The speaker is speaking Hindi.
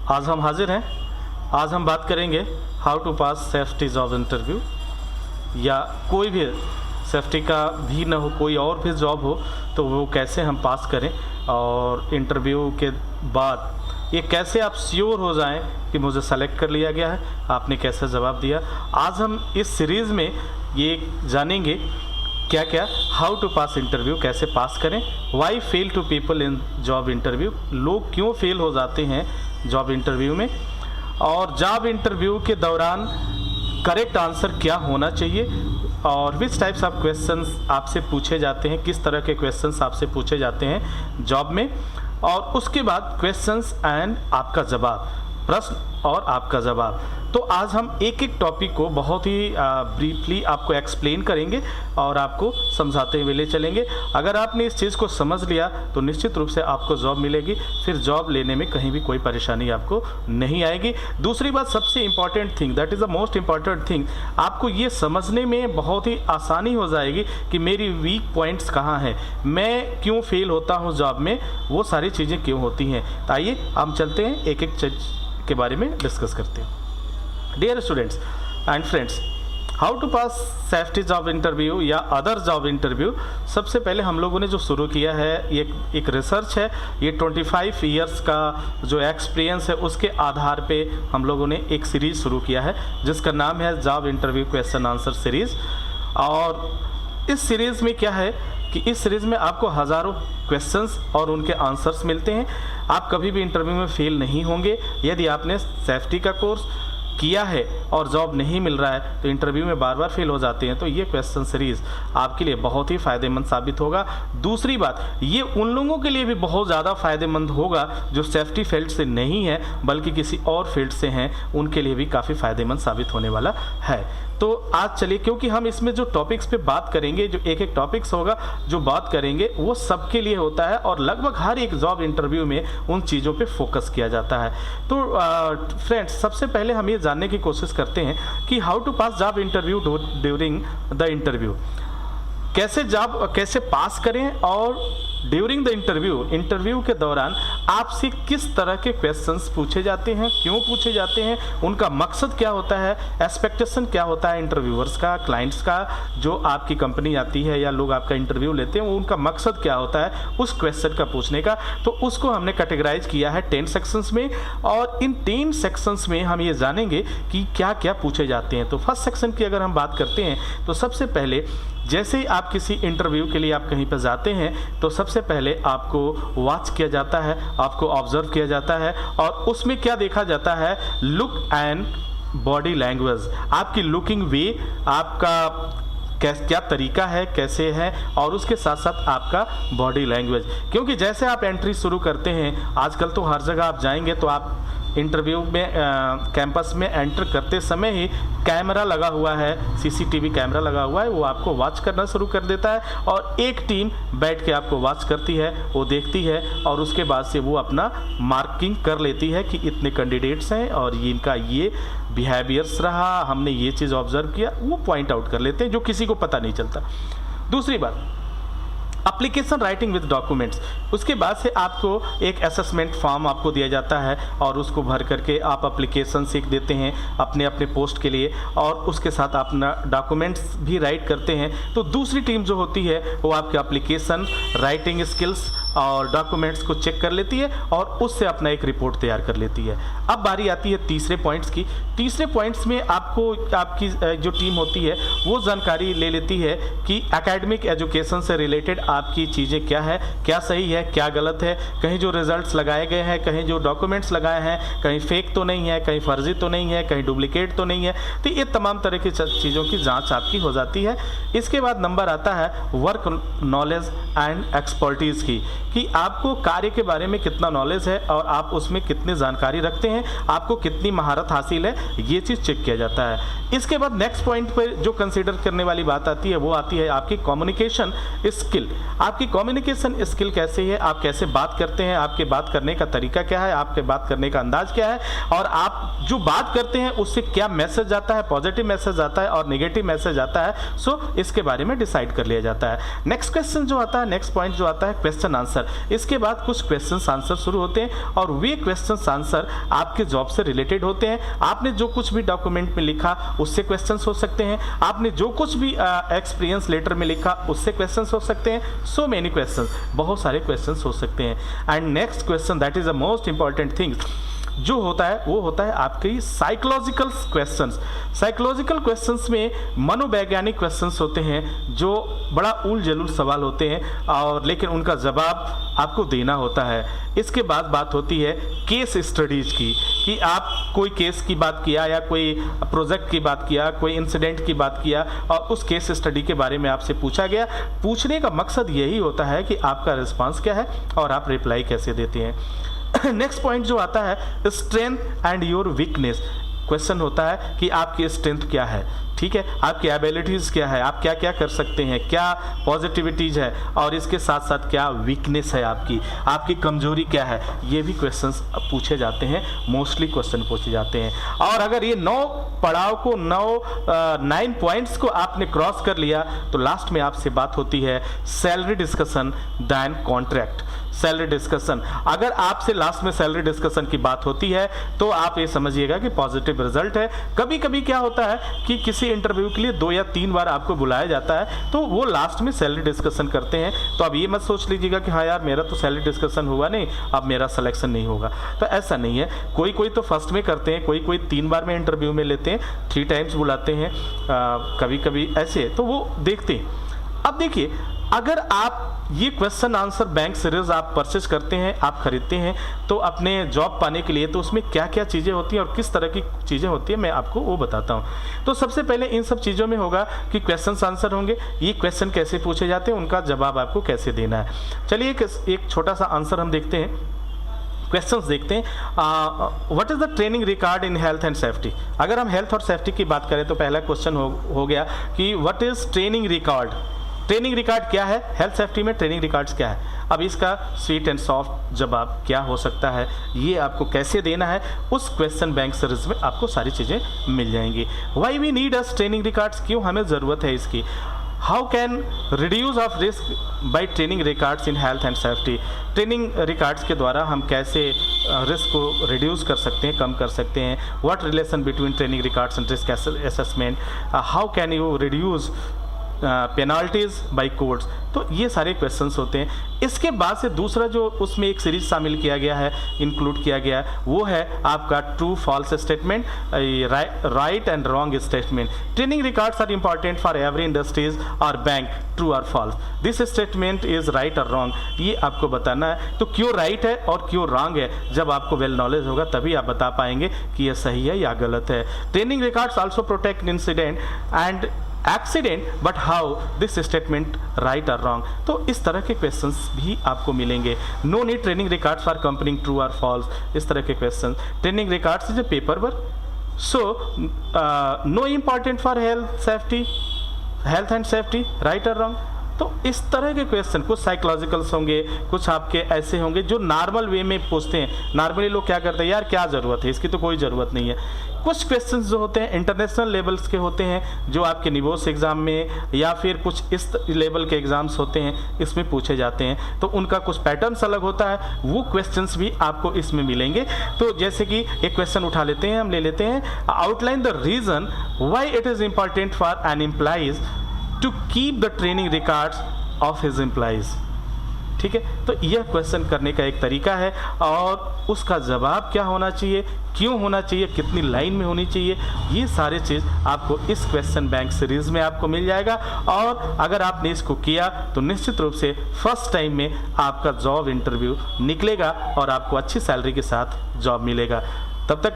आज हम हाजिर हैं। आज हम बात करेंगे how to pass safety job interview, या कोई भी सेफ्टी का भी ना हो, कोई और भी जॉब हो तो वो कैसे हम पास करें, और इंटरव्यू के बाद ये कैसे आप श्योर हो जाएं कि मुझे सेलेक्ट कर लिया गया है, आपने कैसे जवाब दिया। आज हम इस सीरीज़ में ये जानेंगे क्या क्या, हाउ टू पास इंटरव्यू, कैसे पास करें, why fail to people in job interview, लोग क्यों फेल हो जाते हैं जॉब इंटरव्यू में, और जॉब इंटरव्यू के दौरान करेक्ट आंसर क्या होना चाहिए, और विच टाइप्स ऑफ क्वेश्चंस आपसे पूछे जाते हैं, किस तरह के क्वेश्चंस आपसे पूछे जाते हैं जॉब में, और उसके बाद क्वेश्चंस एंड आपका जवाब, प्रश्न और आपका जवाब। तो आज हम एक एक टॉपिक को बहुत ही ब्रीफली आपको एक्सप्लेन करेंगे और आपको समझाते हुए ले चलेंगे। अगर आपने इस चीज़ को समझ लिया तो निश्चित रूप से आपको जॉब मिलेगी, फिर जॉब लेने में कहीं भी कोई परेशानी आपको नहीं आएगी। दूसरी बात, सबसे important thing, that is the most important thing, आपको ये समझने में बहुत ही आसानी हो जाएगी कि मेरी वीक पॉइंट्स कहाँ हैं, मैं क्यों फेल होता हूँ जॉब में, वो सारी चीज़ें क्यों होती हैं। तो आइए हम चलते हैं, एक एक चीज़ के बारे में डिस्कस करते हैं। Dear students and friends, how to pass safety job interview या अदर जॉब इंटरव्यू, सबसे पहले हम लोगों ने जो शुरू किया है ये एक रिसर्च है। ये 25 ईयर्स का जो एक्सपीरियंस है उसके आधार पे हम लोगों ने एक सीरीज़ शुरू किया है जिसका नाम है job interview question answer series. और इस सीरीज़ में क्या है कि इस सीरीज़ में आपको हज़ारों क्वेश्चंस और उनके आंसर्स मिलते हैं। आप कभी भी इंटरव्यू में फेल नहीं होंगे। यदि आपने सेफ्टी का कोर्स किया है और जॉब नहीं मिल रहा है तो इंटरव्यू में बार बार फेल हो जाते हैं, तो ये क्वेश्चन सीरीज़ आपके लिए बहुत ही फ़ायदेमंद साबित होगा। दूसरी बात, ये उन लोगों के लिए भी बहुत ज़्यादा फ़ायदेमंद होगा जो सेफ्टी फील्ड से नहीं है बल्कि किसी और फील्ड से हैं, उनके लिए भी काफ़ी फ़ायदेमंद साबित होने वाला है। तो आज चलिए, क्योंकि हम इसमें जो टॉपिक्स पे बात करेंगे, जो एक एक टॉपिक्स होगा जो बात करेंगे वो सबके लिए होता है और लगभग हर एक जॉब इंटरव्यू में उन चीज़ों पे फोकस किया जाता है। तो फ्रेंड्स, सबसे पहले हम ये जानने की कोशिश करते हैं कि how to pass job interview during the interview, कैसे जॉब कैसे पास करें, और ड्यूरिंग द इंटरव्यू के दौरान आपसे किस तरह के क्वेश्चंस पूछे जाते हैं, क्यों पूछे जाते हैं, उनका मकसद क्या होता है, एक्सपेक्टेशन क्या होता है इंटरव्यूअर्स का, क्लाइंट्स का, जो आपकी कंपनी आती है या लोग आपका इंटरव्यू लेते हैं उनका मकसद क्या होता है उस क्वेश्चन का पूछने का। तो उसको हमने कैटेगराइज किया है 10 सेक्शंस में, और इन 10 सेक्शंस में हम ये जानेंगे कि क्या क्या पूछे जाते हैं। तो फर्स्ट सेक्शन की अगर हम बात करते हैं तो सबसे पहले, जैसे ही आप किसी इंटरव्यू के लिए आप कहीं पर जाते हैं तो सबसे पहले आपको वॉच किया जाता है, आपको ऑब्जर्व किया जाता है, और उसमें क्या देखा जाता है, लुक एंड बॉडी लैंग्वेज, आपकी लुकिंग वे, आपका क्या तरीका है, कैसे है, और उसके साथ साथ आपका बॉडी लैंग्वेज। क्योंकि जैसे आप एंट्री शुरू करते हैं, आजकल तो हर जगह आप जाएंगे तो आप इंटरव्यू में कैंपस में एंटर करते समय ही कैमरा लगा हुआ है, सीसीटीवी कैमरा लगा हुआ है, वो आपको वॉच करना शुरू कर देता है, और एक टीम बैठ के आपको वॉच करती है, वो देखती है, और उसके बाद से वो अपना मार्किंग कर लेती है कि इतने कैंडिडेट्स हैं और इनका ये बिहेवियर्स रहा, हमने ये चीज़ ऑब्जर्व किया, वो पॉइंट आउट कर लेते हैं, जो किसी को पता नहीं चलता। दूसरी बात, एप्लीकेशन राइटिंग विद डॉक्यूमेंट्स, उसके बाद से आपको एक असेसमेंट फॉर्म आपको दिया जाता है और उसको भर करके आप एप्लीकेशन सीख देते हैं अपने अपने पोस्ट के लिए, और उसके साथ अपना डॉक्यूमेंट्स भी राइट करते हैं। तो दूसरी टीम जो होती है वो आपके एप्लीकेशन राइटिंग स्किल्स और डॉक्यूमेंट्स को चेक कर लेती है और उससे अपना एक रिपोर्ट तैयार कर लेती है। अब बारी आती है तीसरे पॉइंट्स की। तीसरे पॉइंट्स में आपको आपकी जो टीम होती है वो जानकारी ले लेती है कि एकेडमिक एजुकेशन से रिलेटेड आपकी चीज़ें क्या है, क्या सही है, क्या गलत है, कहीं जो रिजल्ट्स लगाए गए हैं, कहीं जो डॉक्यूमेंट्स लगाए हैं, कहीं फेक तो नहीं है, कहीं फर्जी तो नहीं है, कहीं डुप्लीकेट तो नहीं है। तो ये तमाम तरह की चीज़ों की जाँच आपकी हो जाती है। इसके बाद नंबर आता है वर्क नॉलेज एंड एक्सपर्टीज़ की, कि आपको कार्य के बारे में कितना नॉलेज है और आप उसमें कितनी जानकारी रखते हैं, आपको कितनी महारत हासिल है, ये चीज़ चेक किया जाता है। इसके बाद नेक्स्ट पॉइंट पर जो कंसीडर करने वाली बात आती है वो आती है आपकी कम्युनिकेशन स्किल। आपकी कम्युनिकेशन स्किल कैसे है, आप कैसे बात करते हैं, आपके बात करने का तरीका क्या है, आपके बात करने का अंदाज क्या है, और आप जो बात करते हैं उससे क्या मैसेज आता है, पॉजिटिव मैसेज आता है और नेगेटिव मैसेज आता है। सो इसके बारे में डिसाइड कर लिया जाता है। नेक्स्ट क्वेश्चन जो आता है, नेक्स्ट पॉइंट जो आता है क्वेश्चन आंसर आंसर। इसके बाद कुछ क्वेश्चन आंसर शुरू होते हैं और वे क्वेश्चन आंसर आपके जॉब से रिलेटेड होते हैं। आपने जो कुछ भी डॉक्यूमेंट में लिखा उससे क्वेश्चंस हो सकते हैं, आपने जो कुछ भी एक्सपीरियंस लेटर में लिखा उससे क्वेश्चंस हो सकते हैं। सो मेनी क्वेश्चंस, बहुत सारे क्वेश्चंस हो सकते हैं। And next question that is the most important thing जो होता है वो होता है आपके साइकोलॉजिकल क्वेश्चंस। साइकोलॉजिकल क्वेश्चंस में मनोवैज्ञानिक क्वेश्चंस होते हैं जो बड़ा उल जलूल सवाल होते हैं और लेकिन उनका जवाब आपको देना होता है। इसके बाद बात होती है केस स्टडीज की, कि आप कोई केस की बात किया या कोई प्रोजेक्ट की बात किया, कोई इंसिडेंट की बात किया और उस केस स्टडी के बारे में आपसे पूछा गया। पूछने का मकसद यही होता है कि आपका रिस्पांस क्या है और आप रिप्लाई कैसे देते हैं। नेक्स्ट पॉइंट जो आता है strength and your weakness. Question होता है कि आपकी स्ट्रेंथ क्या है, ठीक है, आपकी एबिलिटीज़ क्या है, आप क्या क्या कर सकते हैं, क्या पॉजिटिविटीज़ है और इसके साथ साथ क्या वीकनेस है, आपकी कमजोरी क्या है। ये भी क्वेश्चंस पूछे जाते हैं, मोस्टली क्वेश्चन पूछे जाते हैं। और अगर ये 9 पड़ाव को 9 पॉइंट्स को आपने क्रॉस कर लिया तो लास्ट में आपसे बात होती है salary discussion then contract. Salary discussion, अगर आपसे लास्ट में सैलरी डिस्कशन की बात होती है तो आप ये समझिएगा कि पॉजिटिव रिजल्ट है। कभी कभी क्या होता है कि किसी इंटरव्यू के लिए 2 या 3 बार आपको बुलाया जाता है तो वो लास्ट में सैलरी डिस्कशन करते हैं। तो अब ये मत सोच लीजिएगा कि हाँ यार मेरा तो सैलरी डिस्कशन हुआ नहीं, अब मेरा सिलेक्शन नहीं होगा, तो ऐसा नहीं है। कोई कोई तो फर्स्ट में करते हैं, कोई कोई 3 बार में इंटरव्यू में लेते हैं, 3 टाइम्स बुलाते हैं, कभी कभी ऐसे, तो वो देखते हैं। अब देखिए, अगर आप ये क्वेश्चन आंसर बैंक सीरीज आप परचेज करते हैं, आप खरीदते हैं तो अपने जॉब पाने के लिए, तो उसमें क्या क्या चीज़ें होती हैं और किस तरह की चीज़ें होती हैं मैं आपको वो बताता हूँ। तो सबसे पहले इन सब चीज़ों में होगा कि क्वेश्चन आंसर होंगे, ये क्वेश्चन कैसे पूछे जाते हैं, उनका जवाब आपको कैसे देना है। चलिए एक छोटा सा आंसर हम देखते हैं, क्वेश्चंस देखते हैं। What is the training record in health and safety. अगर हम हेल्थ और सेफ्टी की बात करें तो पहला क्वेश्चन हो गया कि what is training record. Training record क्या है, हेल्थ सेफ्टी में ट्रेनिंग रिकॉर्ड्स क्या है। अब इसका स्वीट एंड सॉफ्ट जवाब क्या हो सकता है, ये आपको कैसे देना है, उस क्वेश्चन बैंक सीरीज में आपको सारी चीज़ें मिल जाएंगी। Why we need us training records, क्यों हमें ज़रूरत है इसकी। How can reduce of risk by training records in health and safety. Training records के द्वारा हम कैसे रिस्क को रिड्यूस कर सकते हैं, कम कर सकते हैं। What relation between training records and risk assessment. How can you reduce penalties by courts. तो ये सारे क्वेश्चंस होते हैं। इसके बाद से दूसरा जो उसमें एक सीरीज शामिल किया गया है, इंक्लूड किया गया है, वो है आपका true false statement, right and wrong statement. Training records are important for every industries और बैंक, ट्रू और false, this statement is right और रॉन्ग, ये आपको बताना है। तो क्यों राइट है और क्यों रॉन्ग है, जब आपको वेल नॉलेज होगा तभी आप बता पाएंगे कि यह सही है या गलत है। Training records also protect incident and accident, but how this statement right और रॉन्ग। तो इस तरह के क्वेश्चंस भी आपको मिलेंगे। No need training records for comparing true और फॉल्स, इस तरह के question. Training records is a paper work, so no important for health and safety, right और रॉन्ग। तो इस तरह के क्वेश्चन कुछ साइकोलॉजिकल्स होंगे, कुछ आपके ऐसे होंगे जो नॉर्मल वे में पूछते हैं। नॉर्मली लोग क्या करते हैं, यार क्या ज़रूरत है इसकी, तो कोई ज़रूरत नहीं है। कुछ क्वेश्चंस जो होते हैं इंटरनेशनल लेवल्स के होते हैं, जो आपके निवोस एग्ज़ाम में या फिर कुछ इस लेवल के एग्ज़ाम्स होते हैं इसमें पूछे जाते हैं, तो उनका कुछ पैटर्न्स अलग होता है, वो क्वेश्चंस भी आपको इसमें मिलेंगे। तो जैसे कि एक क्वेश्चन उठा लेते हैं, हम ले लेते हैं, outline the reason why it is important for an employees to keep the training records of his employees. ठीक है, तो यह क्वेश्चन करने का एक तरीका है और उसका जवाब क्या होना चाहिए, क्यों होना चाहिए, कितनी लाइन में होनी चाहिए, ये सारे चीज़ आपको इस क्वेश्चन बैंक सीरीज में आपको मिल जाएगा। और अगर आपने इसको किया तो निश्चित रूप से फर्स्ट टाइम में आपका जॉब इंटरव्यू निकलेगा और आपको अच्छी सैलरी के साथ जॉब मिलेगा। तब तक